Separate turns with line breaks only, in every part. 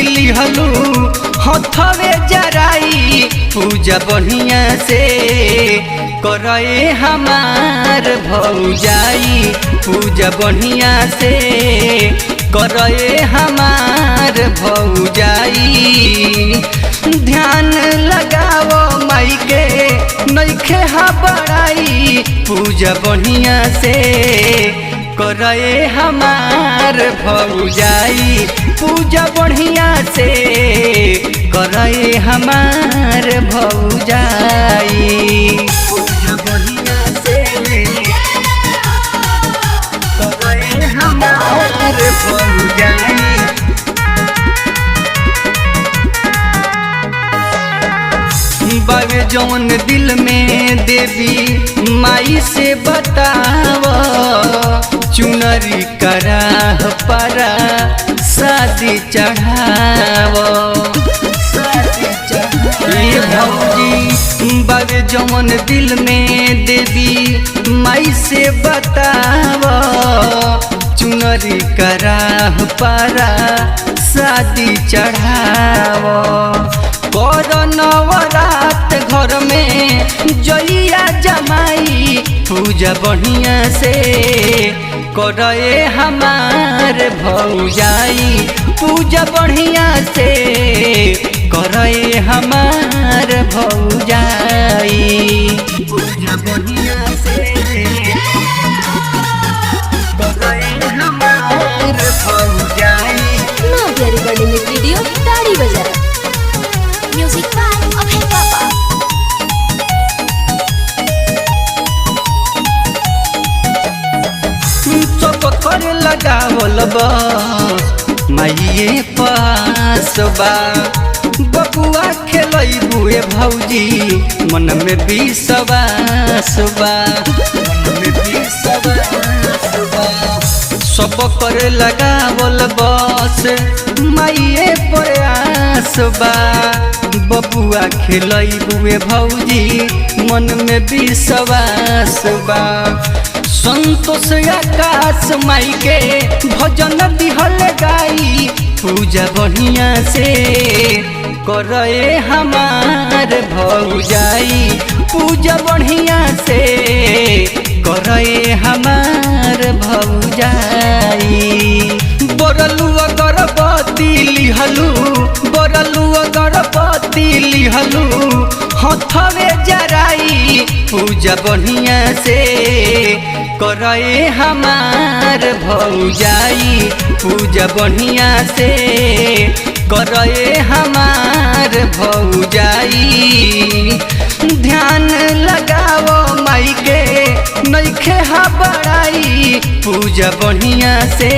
लिहलू हथवे जराई पूजा बढ़िया से करे हमार भौजाई पूजा बढ़िया से करे हमार भौजाई। ध्यान लगाओ माई के नइखे हा बड़ाई पूजा बढ़िया से करे हमार भौजाई पूजा बढ़िया से करे हमार भौजाई पूजा बढ़िया से करे हमार भौजाई। बावे जौन दिल में देवी माई से बताव चुनरी कराह पारा शादी चढ़ाव भौजी। बावे जौन दिल में देवी माई से बताव चुनरी कराह पारा शादी चढ़ाव। कर नवरात घर में जइया जमाई पूजा बढ़िया से करे हमार भौजाई पूजा बढ़िया से करे हमार भौजाई पूजा बढ़िया से करे हमार भौजाई।
नादिया रिकॉर्डिंग स्टूडियो ताड़ी बाजार। म्यूजिक बाय अभय पापा।
सब कर लगावल बस माइये पास बा बबुआ खेलैबुए भौजी मन में विश्वास बा मन में विश्वास बा। सब कर लगावल बस माइये प्रयास बा बबुआ खेलैबुए भौजी मन में विश्वास बा। संतोष आकाश माई के भजन दिहल गाई पूजा बढ़िया से करे हमार भौजाई पूजा बढ़िया से करे हमार भौजाई। बोरलू अगरबत्ती लिहलू बोरलू अगरबत्ती लिहलू हथवे जराई पूजा बढ़िया से करे हमार भौजाई पूजा बढ़िया से करे हमार भौजाई। ध्यान लगाओ माई के नइखे हा बड़ाई पूजा बढ़िया से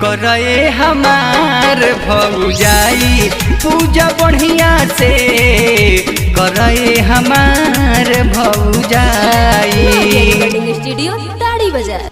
करे हमार भौजाई पूजा बढ़िया से करे हमार भौजाई।
नादिया रिकॉर्डिंग स्टूडियो ताड़ी बाजार।